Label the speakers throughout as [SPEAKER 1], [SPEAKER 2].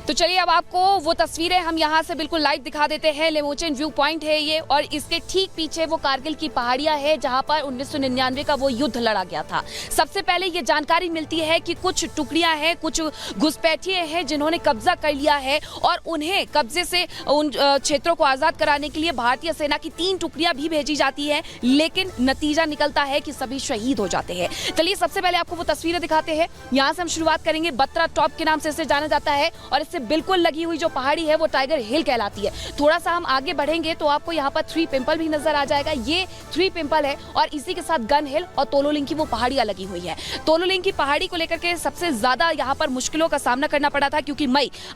[SPEAKER 1] तो चलिए अब आपको वो तस्वीरें हम यहाँ से बिल्कुल लाइव दिखा देते हैं। लेमोचन व्यू पॉइंट है ये, और इसके ठीक पीछे वो कारगिल की पहाड़ियां है जहाँ पर 1999 का वो युद्ध लड़ा गया था। सबसे पहले ये जानकारी मिलती है कि कुछ टुकड़ियां हैं, कुछ घुसपैठिए हैं जिन्होंने कब्जा कर लिया है, और उन्हें कब्जे से उन क्षेत्रों को आजाद कराने के लिए भारतीय सेना की 3 टुकड़ियां भी भेजी जाती है, लेकिन नतीजा निकलता है कि सभी शहीद हो जाते हैं। चलिए सबसे पहले आपको वो तस्वीरें दिखाते हैं। यहाँ से हम शुरुआत करेंगे। बत्रा टॉप के नाम से इसे जाना जाता है, और इससे बिल्कुल लगी हुई जो पहाड़ी है वो टाइगर हिल कहलाती है। थोड़ा सा हम आगे बढ़ेंगे तो आपको यहाँ पर 3 पिंपल भी नजर आ जाएगा। ये 3 पिंपल है, और इसी के साथ गन हिल और तोलोलिंग की वो पहाड़ियां लगी हुई है। तोलोलिंग की पहाड़ी को लेकर के सबसे ज्यादा यहाँ पर मुश्किलों का सामना करना पड़ा था, क्योंकि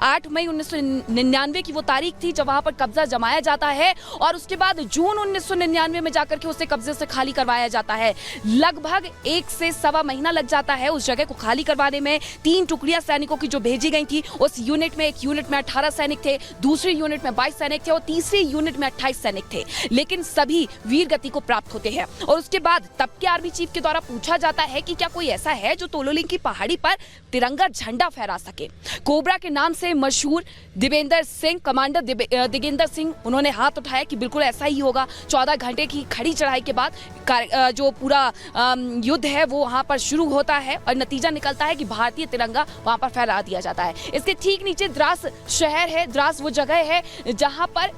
[SPEAKER 1] 8 मई 1999 की वो तारीख थी जब वहां पर कब्जा जमाया जाता है, और उसके बाद जून 1999 में जाकर के उसे कब्जे से खाली करवाया जाता है। लगभग 1 से सवा महीना लग जाता है उस जगह को खाली करवाने में। 3 टुकड़ियां सैनिकों की जो भेजी गई थी, उस यूनिट में, एक यूनिट में 18 सैनिक थे, दूसरी यूनिट में 22 सैनिक थे, और तीसरी यूनिट में 28 सैनिक थे, लेकिन सभी वीर गति को प्राप्त होते हैं। और उसके बाद तब के आर्मी चीफ के द्वारा पूछा जाता है कि क्या कोई ऐसा है जो तोलोलिंग की पहाड़ी पर तिरंगा झंडा फहरा सके। कोबरा के नाम से मशहूर दिगेंद्र सिंह, कमांडर दिगेंद्र सिंह, उन्होंने हाथ उठाया कि बिल्कुल ऐसा ही होगा। 14 घंटे की खड़ी चढ़ाई के बाद जो पूरा युद्ध है वो वहां पर शुरू होता है, और नतीजा निकलता है कि भारतीय तिरंगा वहां पर फहरा दिया जाता है। इसके ठीक नीचे द्रास शहर है। द्रास वो जगह है जहां पर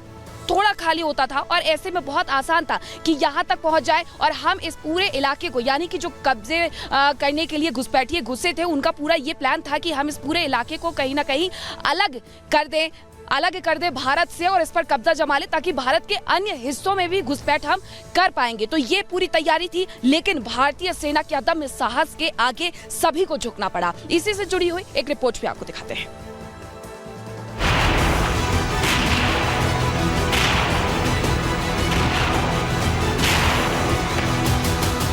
[SPEAKER 1] थोड़ा खाली होता था, और ऐसे में बहुत आसान था कि यहाँ तक पहुंच जाए, और हम इस पूरे इलाके को, यानी कि जो कब्जे करने के लिए घुसपैठिए घुसे थे, उनका पूरा ये प्लान था कि हम इस पूरे इलाके को कहीं ना कहीं अलग कर दें भारत से, और इस पर कब्जा जमा ले, ताकि भारत के अन्य हिस्सों में भी घुसपैठ हम कर पाएंगे। तो ये पूरी तैयारी थी, लेकिन भारतीय सेना के अदम्य साहस के आगे सभी को झुकना पड़ा। इसी से जुड़ी हुई एक रिपोर्ट भी आपको दिखाते हैं।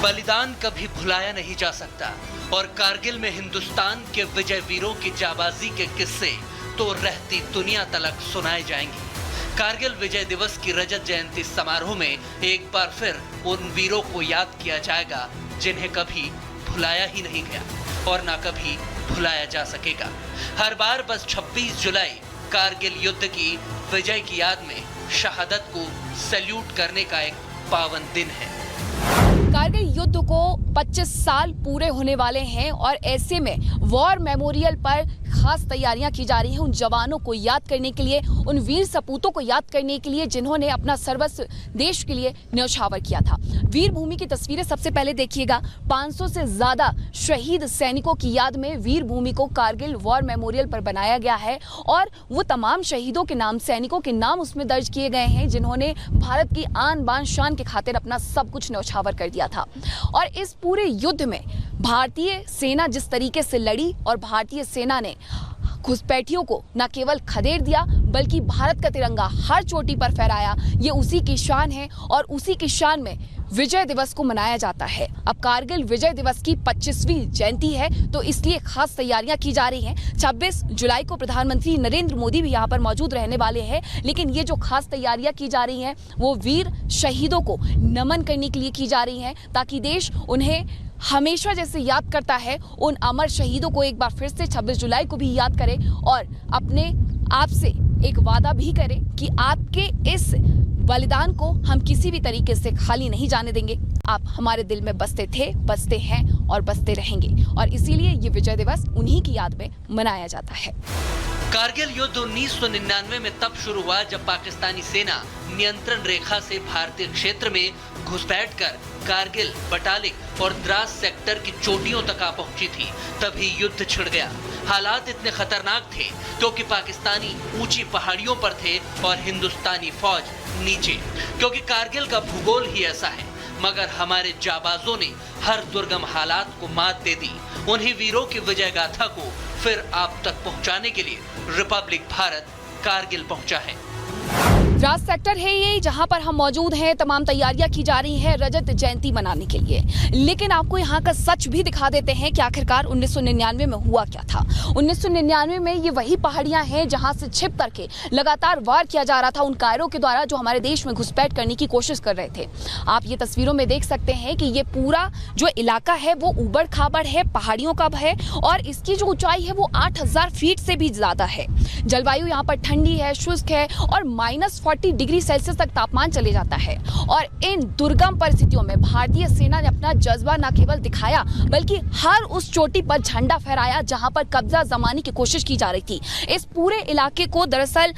[SPEAKER 2] बलिदान कभी भुलाया नहीं जा सकता, और कारगिल में हिंदुस्तान के विजय वीरों की जाबाजी के किस्से तो रहती दुनिया तलक सुनाए जाएंगे। कारगिल विजय दिवस की रजत जयंती समारोह में एक बार फिर उन वीरों को याद किया जाएगा जिन्हें कभी भुलाया ही नहीं गया, और ना कभी भुलाया जा सकेगा। हर बार बस 26 जुलाई कारगिल युद्ध की विजय की याद में शहादत को सैल्यूट करने का एक पावन दिन है।
[SPEAKER 1] कारगिल युद्ध को 25 साल पूरे होने वाले हैं, और ऐसे में वॉर मेमोरियल पर खास तैयारियां की जा रही हैं उन जवानों को याद करने के लिए, उन वीर सपूतों को याद करने के लिए जिन्होंने अपना सर्वस्व देश के लिए न्यौछावर किया था। वीर भूमि की तस्वीरें सबसे पहले देखिएगा। 500 से ज्यादा शहीद सैनिकों की याद में वीर भूमि को कारगिल वॉर मेमोरियल पर बनाया गया है, और वो तमाम शहीदों के नाम, सैनिकों के नाम उसमें दर्ज किए गए हैं जिन्होंने भारत की आन बान शान के खातिर अपना सब कुछ न्यौछावर कर दिया था। और इस पूरे युद्ध में भारतीय सेना जिस तरीके से लड़ी, और भारतीय सेना ने घुसपैठियों को न केवल खदेड़ दिया, बल्कि भारत का तिरंगा हर चोटी पर फहराया, ये उसी की शान है, और उसी की शान में विजय दिवस को मनाया जाता है। अब कारगिल विजय दिवस की 25वीं जयंती है, तो इसलिए खास तैयारियां की जा रही हैं। 26 जुलाई को प्रधानमंत्री नरेंद्र मोदी भी यहाँ पर मौजूद रहने वाले हैं, लेकिन ये जो खास तैयारियां की जा रही हैं वो वीर शहीदों को नमन करने के लिए की जा रही हैं, ताकि देश उन्हें हमेशा जैसे याद करता है, उन अमर शहीदों को एक बार फिर से 26 जुलाई को भी याद करे, और अपने आप से एक वादा भी करे कि आपके इस बलिदान को हम किसी भी तरीके से खाली नहीं जाने देंगे। आप हमारे दिल में बसते थे, बसते हैं और बसते रहेंगे, और इसीलिए ये विजय दिवस उन्हीं की याद में मनाया जाता है।
[SPEAKER 2] कारगिल युद्ध 1999 में तब शुरू हुआ जब पाकिस्तानी सेना नियंत्रण रेखा से भारतीय क्षेत्र में घुसपैठ कर कारगिल, बटालिक और द्रास सेक्टर की चोटियों तक आ पहुंची थी। तभी युद्ध छिड़ गया। हालात इतने खतरनाक थे क्योंकि पाकिस्तानी ऊंची पहाड़ियों पर थे और हिंदुस्तानी फौज नीचे, क्योंकि कारगिल का भूगोल ही ऐसा है। मगर हमारे जाबाजों ने हर दुर्गम हालात को मात दे दी। उन्हीं वीरों की विजय गाथा को फिर आप तक पहुंचाने के लिए रिपब्लिक भारत कारगिल पहुंचा है।
[SPEAKER 1] द्रास सेक्टर है ये, जहां पर हम मौजूद हैं। तमाम तैयारियां की जा रही हैं रजत जयंती मनाने के लिए, लेकिन आपको यहां का सच भी दिखा देते हैं कि आखिरकार 1999 में हुआ क्या था। 1999 में ये वही पहाड़ियां हैं जहां से छिप करके लगातार वार किया जा रहा था उन कायरों के द्वारा जो हमारे देश में घुसपैठ करने की कोशिश कर रहे थे। आप ये तस्वीरों में देख सकते हैं कि ये पूरा जो इलाका है वो उबड़ खाबड़ है, पहाड़ियों का है, और इसकी जो ऊंचाई है वो 8000 फीट से भी ज्यादा है। जलवायु यहाँ पर ठंडी है, शुष्क है और -40 डिग्री सेल्सियस तक तापमान चले जाता है। और इन दुर्गम परिस्थितियों में भारतीय सेना ने अपना जज्बा न केवल दिखाया बल्कि हर उस चोटी पर झंडा फहराया जहां पर कब्जा जमाने की कोशिश की जा रही थी। इस पूरे इलाके को दरअसल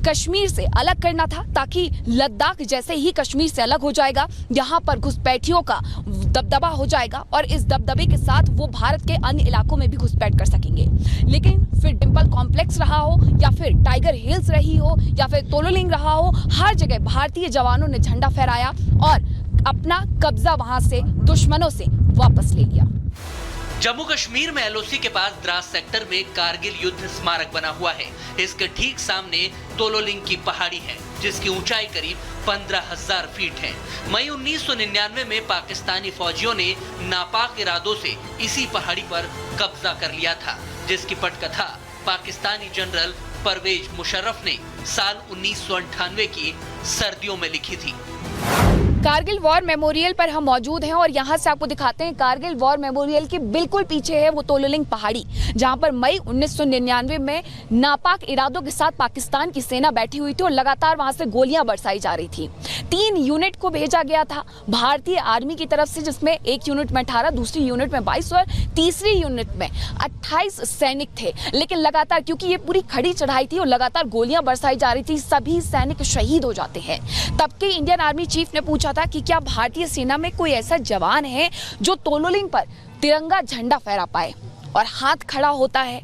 [SPEAKER 1] कश्मीर से अलग करना था, ताकि लद्दाख जैसे ही कश्मीर से अलग हो जाएगा, यहाँ पर घुसपैठियों का दबदबा हो जाएगा और इस दबदबे के साथ वो भारत के अन्य इलाकों में भी घुसपैठ कर सकेंगे। लेकिन फिर डिंपल कॉम्प्लेक्स रहा हो या फिर टाइगर हिल्स रही हो या फिर तोलोलिंग रहा हो, हर जगह भारतीय जवानों ने झंडा फहराया और अपना कब्जा वहां से दुश्मनों से वापस ले लिया।
[SPEAKER 2] जम्मू कश्मीर में एलओसी के पास द्रास सेक्टर में कारगिल युद्ध स्मारक बना हुआ है। इसके ठीक सामने तोलोलिंग की पहाड़ी है जिसकी ऊंचाई करीब 15,000 फीट है। मई 1999 में पाकिस्तानी फौजियों ने नापाक इरादों से इसी पहाड़ी पर कब्जा कर लिया था, जिसकी पटकथा पाकिस्तानी जनरल परवेज मुशर्रफ ने साल 1998 की सर्दियों में लिखी थी।
[SPEAKER 1] कारगिल वॉर मेमोरियल पर हम मौजूद हैं और यहाँ से आपको दिखाते हैं कारगिल वॉर मेमोरियल के बिल्कुल पीछे है वो तोलोलिंग पहाड़ी, जहाँ पर मई 1999 में नापाक इरादों के साथ पाकिस्तान की सेना बैठी हुई थी और लगातार वहां से गोलियां बरसाई जा रही थी। 3 यूनिट को भेजा गया था भारतीय आर्मी की तरफ से, जिसमें एक यूनिट में 18, दूसरी यूनिट में 22 और तीसरी यूनिट में 28 सैनिक थे। लेकिन लगातार, क्योंकि ये पूरी खड़ी चढ़ाई थी और लगातार गोलियां बरसाई जा रही थी, सभी सैनिक शहीद हो जाते हैं। तब के इंडियन आर्मी चीफ ने पूछा था कि क्या भारतीय सेना में कोई ऐसा जवान है जो तोलोलिंग पर तिरंगा झंडा फहरा पाए, और हाथ खड़ा होता है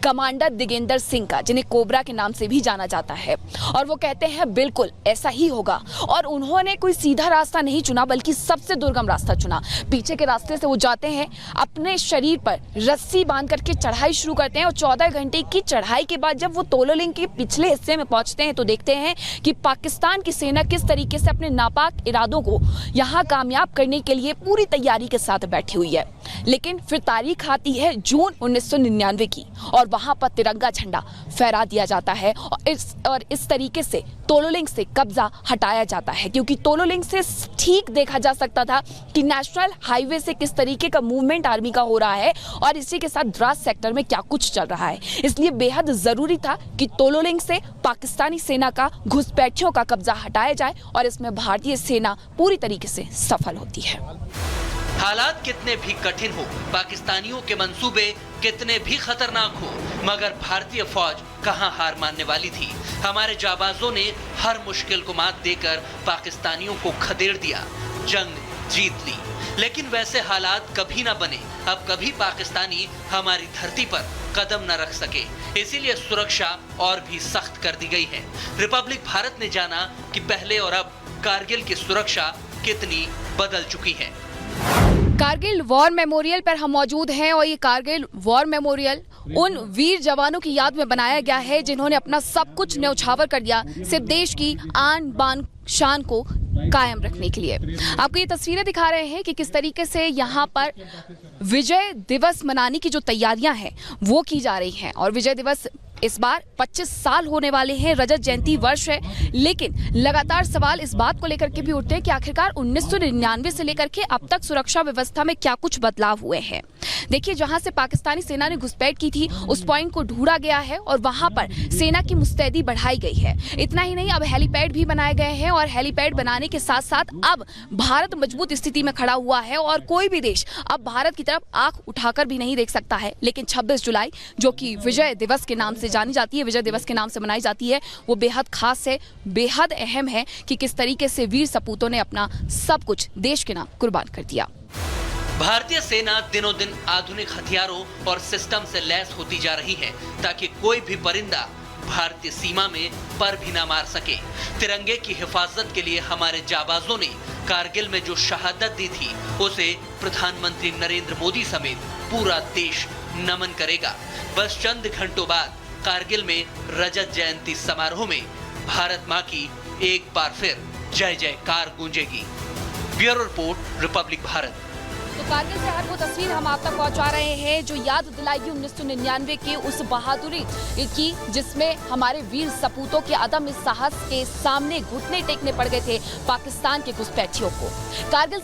[SPEAKER 1] कमांडर दिगेंदर सिंह का, जिन्हें कोबरा के नाम से भी जाना जाता है। और वो कहते हैं बिल्कुल ऐसा ही होगा। और उन्होंने कोई सीधा रास्ता नहीं चुना बल्कि सबसे दुर्गम रास्ता चुना। पीछे के रास्ते से वो जाते हैं, अपने शरीर पर रस्सी बांध करके चढ़ाई शुरू करते हैं और 14 घंटे की चढ़ाई के बाद जब वो तोलोलिंग के पिछले हिस्से में पहुंचते हैं तो देखते हैं कि पाकिस्तान की सेना किस तरीके से अपने नापाक इरादों को यहाँ कामयाब करने के लिए पूरी तैयारी के साथ बैठी हुई है। लेकिन फिर तारीख आती है जून 1999 की और वहां पर तिरंगा झंडा फहरा दिया जाता है और इस तरीके से तोलोलिंग से कब्जा हटाया जाता है, क्योंकि तोलोलिंग से ठीक देखा जा सकता था कि नेशनल हाईवे से किस तरीके का मूवमेंट आर्मी का हो रहा है और इसी के साथ द्रास सेक्टर में क्या कुछ चल रहा है। इसलिए बेहद जरूरी था कि तोलोलिंग से पाकिस्तानी सेना का घुसपैठियों का कब्जा हटाया जाए और इसमें भारतीय सेना पूरी तरीके से सफल होती है।
[SPEAKER 2] हालात कितने भी कठिन हो, पाकिस्तानियों के मंसूबे कितने भी खतरनाक हो, मगर भारतीय फौज कहां हार मानने वाली थी। हमारे जाबाजों ने हर मुश्किल को मात देकर पाकिस्तानियों को खदेड़ दिया, जंग जीत ली। लेकिन वैसे हालात कभी ना बने, अब कभी पाकिस्तानी हमारी धरती पर कदम न रख सके। इसीलिए सुरक्षा और भी सख्त कर दी गई है। रिपब्लिक भारत ने जाना कि पहले और अब कारगिल की सुरक्षा कितनी बदल चुकी है।
[SPEAKER 1] कारगिल वॉर मेमोरियल पर हम मौजूद हैं और ये कारगिल वॉर मेमोरियल उन वीर जवानों की याद में बनाया गया है जिन्होंने अपना सब कुछ न्यौछावर कर दिया सिर्फ देश की आन बान शान को कायम रखने के लिए। आपको ये तस्वीरें दिखा रहे हैं कि किस तरीके से यहाँ पर विजय दिवस मनाने की जो तैयारियां हैं वो की जा रही हैं। और विजय दिवस इस बार 25 साल होने वाले हैं, रजत जयंती वर्ष है, लेकिन लगातार सवाल इस बात को लेकर के भी उठते हैं कि आखिरकार 1999 से लेकर के अब तक सुरक्षा व्यवस्था में क्या कुछ बदलाव हुए हैं। देखिए, जहां से पाकिस्तानी सेना ने घुसपैठ की थी उस पॉइंट को ढूंढा गया है और वहां पर सेना की मुस्तैदी बढ़ाई गई है। इतना ही नहीं, अब हेलीपैड भी बनाए गए हैं और हेलीपैड बनाने के साथ साथ अब भारत मजबूत स्थिति में खड़ा हुआ है और कोई भी देश अब भारत की तरफ आंख उठाकर भी नहीं देख सकता है। लेकिन 26 जुलाई जो कि विजय दिवस के नाम से जानी जाती है, विजय दिवस के नाम से मनाई जाती है, वो बेहद खास है, बेहद अहम है कि किस तरीके से वीर सपूतों ने अपना सब कुछ देश के नाम कुर्बान कर दिया।
[SPEAKER 2] भारतीय सेना दिनों दिन आधुनिक हथियारों और सिस्टम से लैस होती जा रही है ताकि कोई भी परिंदा भारतीय सीमा में पर भी ना मार सके। तिरंगे की हिफाजत के लिए हमारे जाबाजों ने कारगिल में जो शहादत दी थी उसे प्रधानमंत्री नरेंद्र मोदी समेत पूरा देश नमन करेगा। बस चंद घंटों बाद कारगिल में रजत जयंती समारोह में भारत मां की एक बार फिर जय जयकार गूंजेगी। Bureau report, Republic Bharat.
[SPEAKER 1] तो कारगिल से हर वो तस्वीर हम आप तक पहुंचा रहे हैं जो याद दिलाएगी 1999 के उस बहादुरी की जिसमें हमारे वीर सपूतों के अदम्य साहस के सामने घुटने टेकने पड़ गए थे पाकिस्तान के घुसपैठियों को। कारगिल